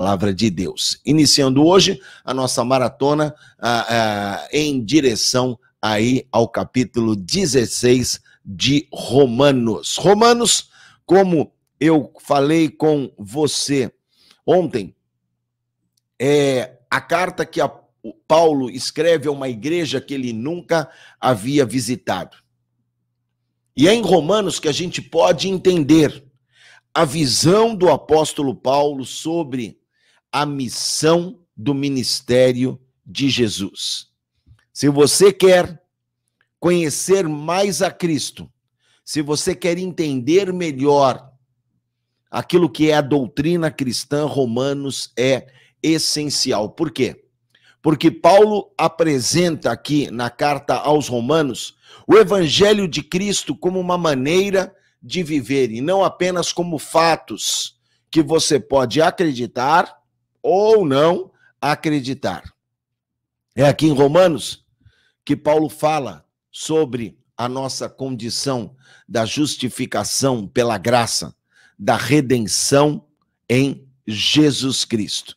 palavra de Deus. Iniciando hoje a nossa maratona em direção aí ao capítulo 16 de Romanos. Romanos, como eu falei com você ontem, é a carta que Paulo escreve a uma igreja que ele nunca havia visitado. E é em Romanos que a gente pode entender a visão do apóstolo Paulo sobre a missão do ministério de Jesus. Se você quer conhecer mais a Cristo, se você quer entender melhor aquilo que é a doutrina cristã, Romanos é essencial. Por quê? Porque Paulo apresenta aqui na carta aos Romanos o evangelho de Cristo como uma maneira de viver e não apenas como fatos que você pode acreditar ou não acreditar. É aqui em Romanos que Paulo fala sobre a nossa condição da justificação pela graça, da redenção em Jesus Cristo.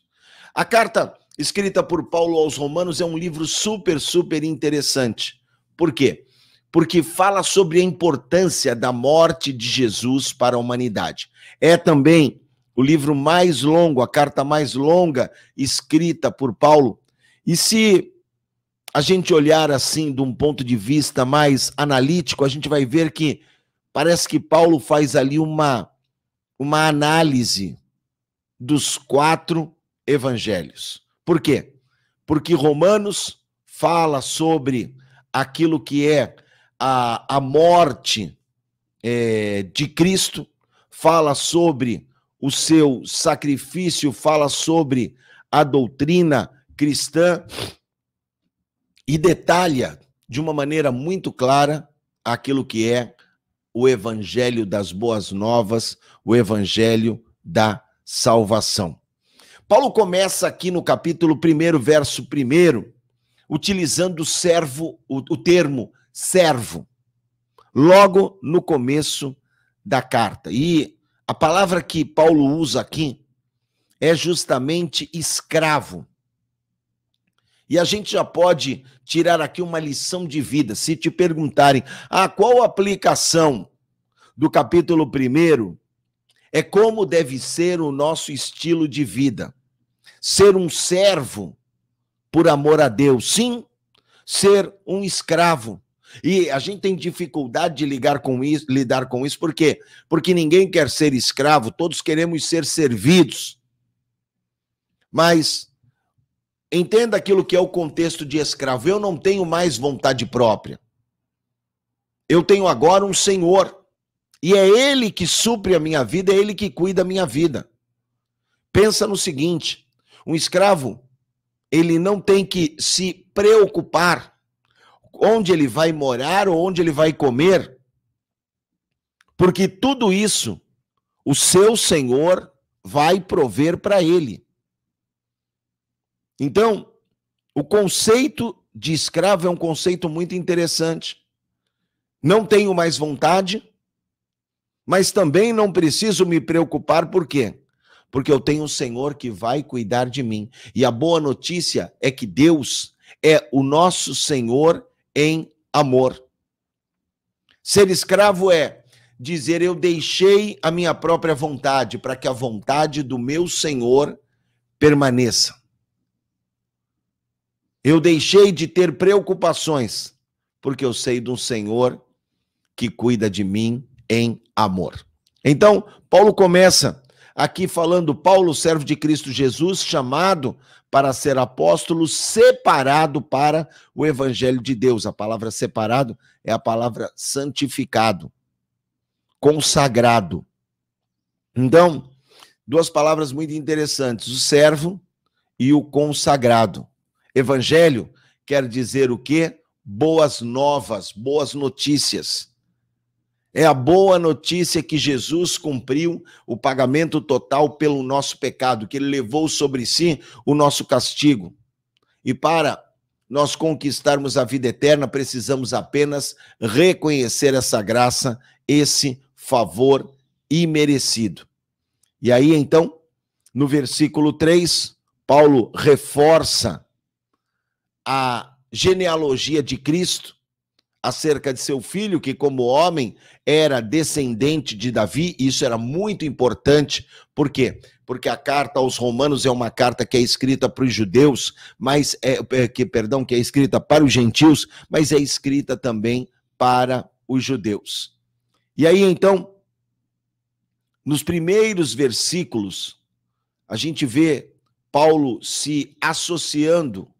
A carta escrita por Paulo aos Romanos é um livro super interessante. Por quê? Porque fala sobre a importância da morte de Jesus para a humanidade. É também o livro mais longo, a carta mais longa escrita por Paulo. E se a gente olhar assim de um ponto de vista mais analítico, a gente vai ver que parece que Paulo faz ali uma análise dos 4 evangelhos. Por quê? Porque Romanos fala sobre aquilo que é a morte de Cristo, fala sobre o seu sacrifício, fala sobre a doutrina cristã e detalha de uma maneira muito clara aquilo que é o evangelho das boas novas, o evangelho da salvação. Paulo começa aqui no capítulo 1, verso 1, utilizando o termo servo, logo no começo da carta. E a palavra que Paulo usa aqui é justamente escravo. E a gente já pode tirar aqui uma lição de vida. Se te perguntarem, qual a aplicação do capítulo 1? É como deve ser o nosso estilo de vida. Ser um servo por amor a Deus. Sim, ser um escravo. E a gente tem dificuldade de lidar com isso. Por quê? Porque ninguém quer ser escravo, todos queremos ser servidos. Mas entenda aquilo que é o contexto de escravo. Eu não tenho mais vontade própria. Eu tenho agora um Senhor. E é Ele que supre a minha vida, é Ele que cuida da minha vida. Pensa no seguinte, um escravo, ele não tem que se preocupar onde ele vai morar ou onde ele vai comer, porque tudo isso o seu Senhor vai prover para ele. Então, o conceito de escravo é um conceito muito interessante. Não tenho mais vontade, mas também não preciso me preocupar, por quê? Porque eu tenho um Senhor que vai cuidar de mim. E a boa notícia é que Deus é o nosso Senhor em amor. Ser escravo é dizer, eu deixei a minha própria vontade para que a vontade do meu Senhor permaneça. Eu deixei de ter preocupações, porque eu sei de um Senhor que cuida de mim em amor. Então, Paulo começa aqui falando, Paulo, servo de Cristo Jesus, chamado para ser apóstolo, separado para o evangelho de Deus. A palavra separado é a palavra santificado, consagrado. Então, 2 palavras muito interessantes, o servo e o consagrado. Evangelho quer dizer o quê? Boas novas, boas notícias. É a boa notícia que Jesus cumpriu o pagamento total pelo nosso pecado, que ele levou sobre si o nosso castigo. E para nós conquistarmos a vida eterna, precisamos apenas reconhecer essa graça, esse favor imerecido. E aí, então, No versículo 3, Paulo reforça a genealogia de Cristo acerca de seu filho, que como homem era descendente de Davi. Isso era muito importante. Por quê? Porque a carta aos Romanos é uma carta que é escrita para os judeus, mas que é escrita para os gentios, mas é escrita também para os judeus. E aí, então, nos primeiros versículos, a gente vê Paulo se associando,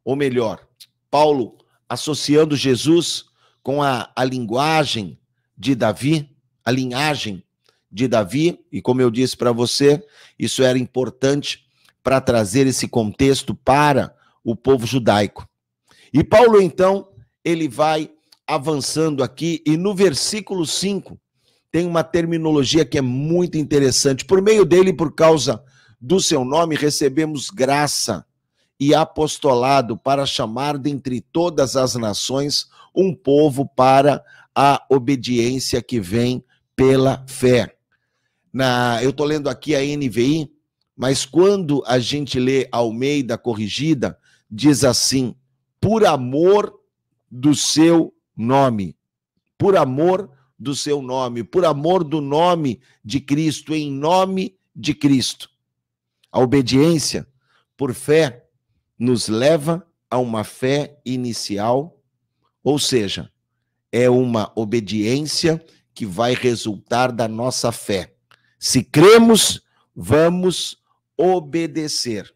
ou melhor, Paulo associando Jesus com a linguagem de Davi, a linhagem de Davi, e como eu disse para você, isso era importante para trazer esse contexto para o povo judaico. E Paulo, então, ele vai avançando aqui, e no versículo 5, tem uma terminologia que é muito interessante. Por meio dele, por causa do seu nome, recebemos graça e apostolado para chamar dentre todas as nações um povo para a obediência que vem pela fé. Eu estou lendo aqui a NVI, mas quando a gente lê Almeida Corrigida, diz assim: por amor do seu nome, por amor do seu nome, por amor do nome de Cristo, em nome de Cristo. A obediência por fé nos leva a uma fé inicial, ou seja, é uma obediência que vai resultar da nossa fé. Se cremos, vamos obedecer.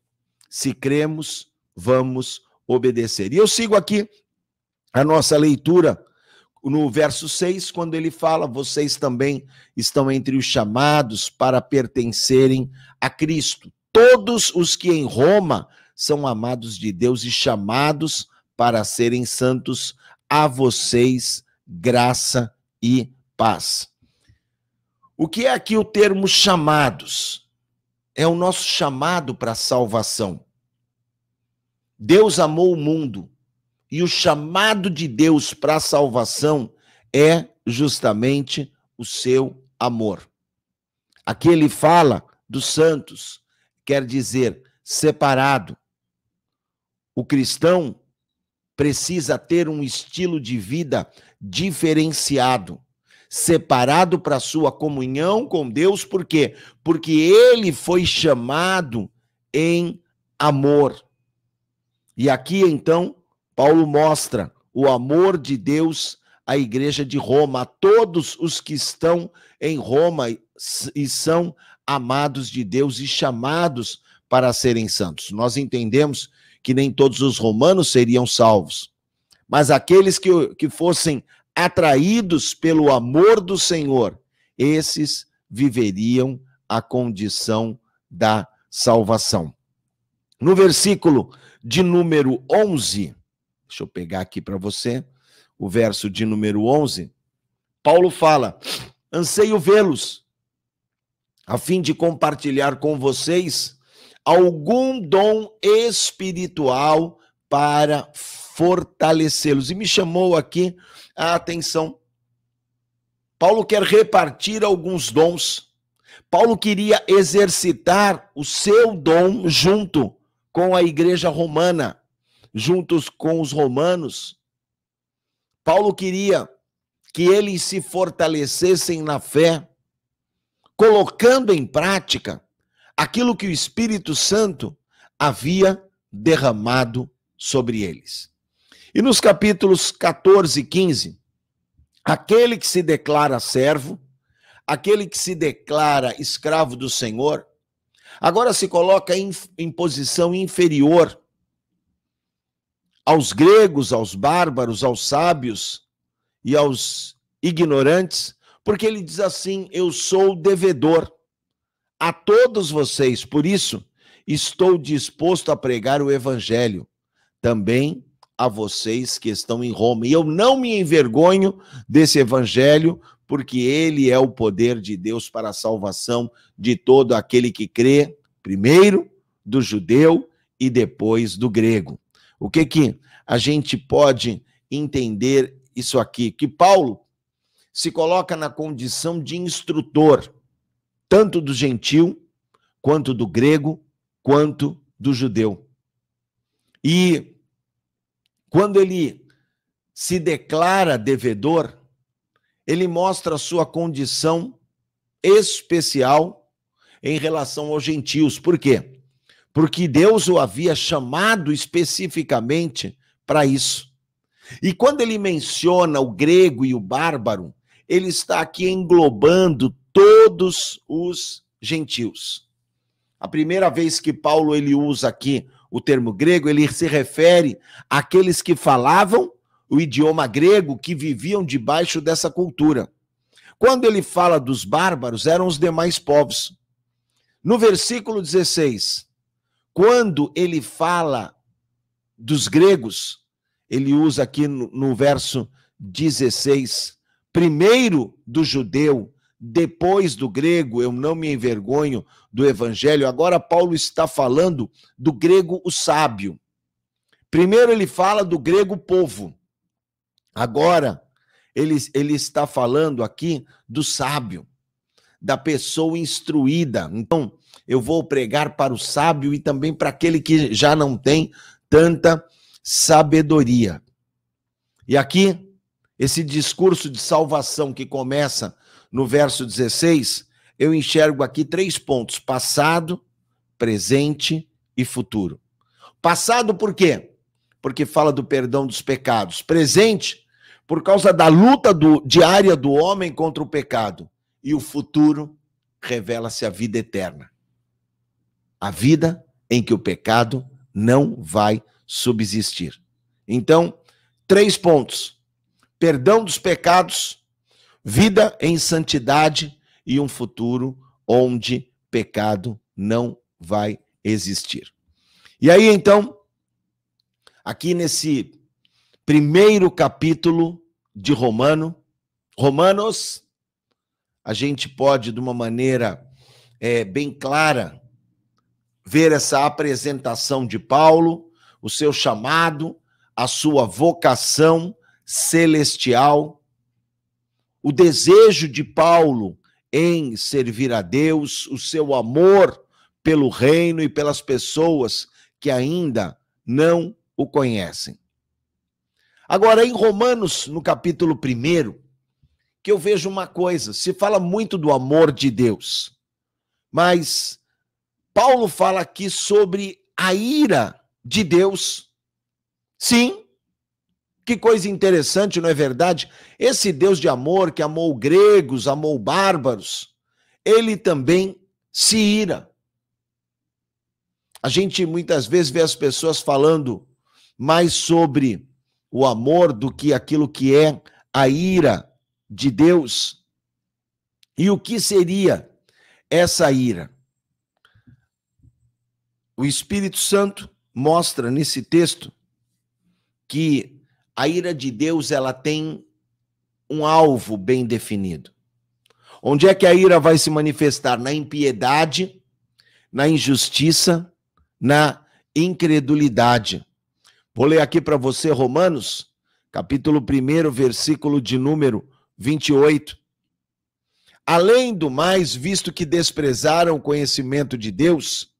Se cremos, vamos obedecer. E eu sigo aqui a nossa leitura no verso 6, quando ele fala: vocês também estão entre os chamados para pertencerem a Cristo. Todos os que em Roma são amados de Deus e chamados para serem santos, a vocês graça e paz. O que é aqui o termo chamados? É o nosso chamado para a salvação. Deus amou o mundo e o chamado de Deus para a salvação é justamente o seu amor. Aqui ele fala dos santos, quer dizer separado. O cristão precisa ter um estilo de vida diferenciado, separado para sua comunhão com Deus. Por quê? Porque ele foi chamado em amor. E aqui, então, Paulo mostra o amor de Deus à igreja de Roma, a todos os que estão em Roma e são amados de Deus e chamados para serem santos. Nós entendemos que nem todos os romanos seriam salvos, mas aqueles que fossem atraídos pelo amor do Senhor, esses viveriam a condição da salvação. No versículo de número 11, deixa eu pegar aqui para você, o verso de número 11, Paulo fala: anseio vê-los, a fim de compartilhar com vocês algum dom espiritual para fortalecê-los. E me chamou aqui a atenção. Paulo quer repartir alguns dons. Paulo queria exercitar o seu dom junto com a igreja romana, juntos com os romanos. Paulo queria que eles se fortalecessem na fé, colocando em prática aquilo que o Espírito Santo havia derramado sobre eles. E nos capítulos 14 e 15, aquele que se declara servo, aquele que se declara escravo do Senhor, agora se coloca em posição inferior aos gregos, aos bárbaros, aos sábios e aos ignorantes, porque ele diz assim: eu sou devedor a todos vocês, por isso estou disposto a pregar o evangelho também a vocês que estão em Roma. E eu não me envergonho desse evangelho, porque ele é o poder de Deus para a salvação de todo aquele que crê, primeiro do judeu e depois do grego. O que a gente pode entender isso aqui? Que Paulo se coloca na condição de instrutor, tanto do gentil quanto do grego, quanto do judeu. E quando ele se declara devedor, ele mostra a sua condição especial em relação aos gentios. Por quê? Porque Deus o havia chamado especificamente para isso. E quando ele menciona o grego e o bárbaro, ele está aqui englobando todos os gentios. A primeira vez que Paulo ele usa aqui o termo grego, ele se refere àqueles que falavam o idioma grego, que viviam debaixo dessa cultura. Quando ele fala dos bárbaros, eram os demais povos. No versículo 16, quando ele fala dos gregos, ele usa aqui no verso 16, primeiro do judeu, depois do grego, eu não me envergonho do evangelho. Agora Paulo está falando do grego o sábio. Primeiro ele fala do grego povo. Agora ele está falando aqui do sábio, da pessoa instruída. Então, eu vou pregar para o sábio e também para aquele que já não tem tanta sabedoria. E aqui, esse discurso de salvação que começa no verso 16, eu enxergo aqui 3 pontos: passado, presente e futuro. Passado por quê? Porque fala do perdão dos pecados. Presente, por causa da luta diária do homem contra o pecado. E o futuro, revela-se a vida eterna. A vida em que o pecado não vai subsistir. Então, 3 pontos: perdão dos pecados, vida em santidade e um futuro onde pecado não vai existir. E aí, então, aqui nesse primeiro capítulo de Romanos, a gente pode, de uma maneira bem clara, ver essa apresentação de Paulo, o seu chamado, a sua vocação celestial, o desejo de Paulo em servir a Deus, o seu amor pelo reino e pelas pessoas que ainda não o conhecem. Agora, em Romanos, no capítulo 1, que eu vejo uma coisa, se fala muito do amor de Deus, mas Paulo fala aqui sobre a ira de Deus. Sim, que coisa interessante, não é verdade? Esse Deus de amor que amou gregos, amou bárbaros, ele também se ira. A gente muitas vezes vê as pessoas falando mais sobre o amor do que aquilo que é a ira de Deus. E o que seria essa ira? O Espírito Santo mostra nesse texto que a ira de Deus ela tem um alvo bem definido. Onde é que a ira vai se manifestar? Na impiedade, na injustiça, na incredulidade. Vou ler aqui para você Romanos, capítulo 1, versículo de número 28. Além do mais, visto que desprezaram o conhecimento de Deus,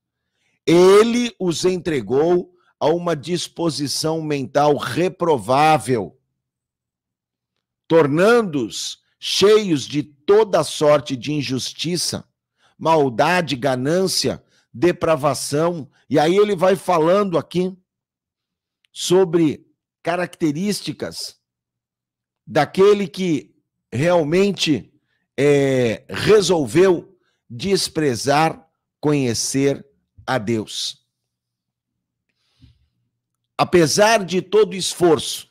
ele os entregou a uma disposição mental reprovável, tornando-os cheios de toda sorte de injustiça, maldade, ganância, depravação. E aí ele vai falando aqui sobre características daquele que realmente resolveu desprezar, conhecer a Deus. Apesar de todo o esforço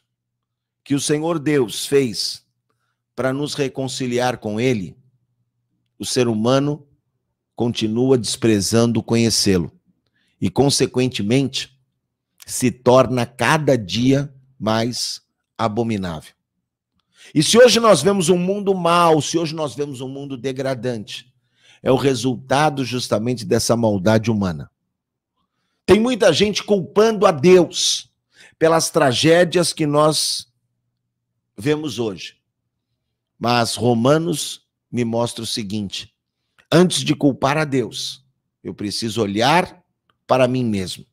que o Senhor Deus fez para nos reconciliar com Ele, o ser humano continua desprezando conhecê-lo e, consequentemente, se torna cada dia mais abominável. E se hoje nós vemos um mundo mau, se hoje nós vemos um mundo degradante, é o resultado justamente dessa maldade humana. Tem muita gente culpando a Deus pelas tragédias que nós vemos hoje. Mas Romanos me mostra o seguinte: antes de culpar a Deus, eu preciso olhar para mim mesmo.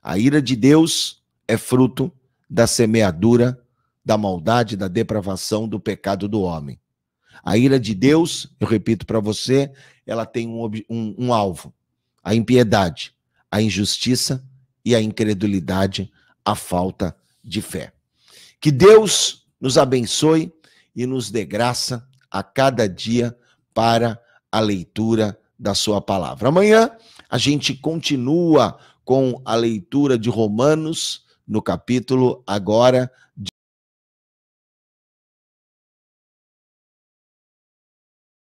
A ira de Deus é fruto da semeadura, da maldade, da depravação, do pecado do homem. A ira de Deus, eu repito para você, ela tem um alvo: a impiedade, a injustiça e a incredulidade, a falta de fé. Que Deus nos abençoe e nos dê graça a cada dia para a leitura da sua palavra. Amanhã a gente continua com a leitura de Romanos, no capítulo agora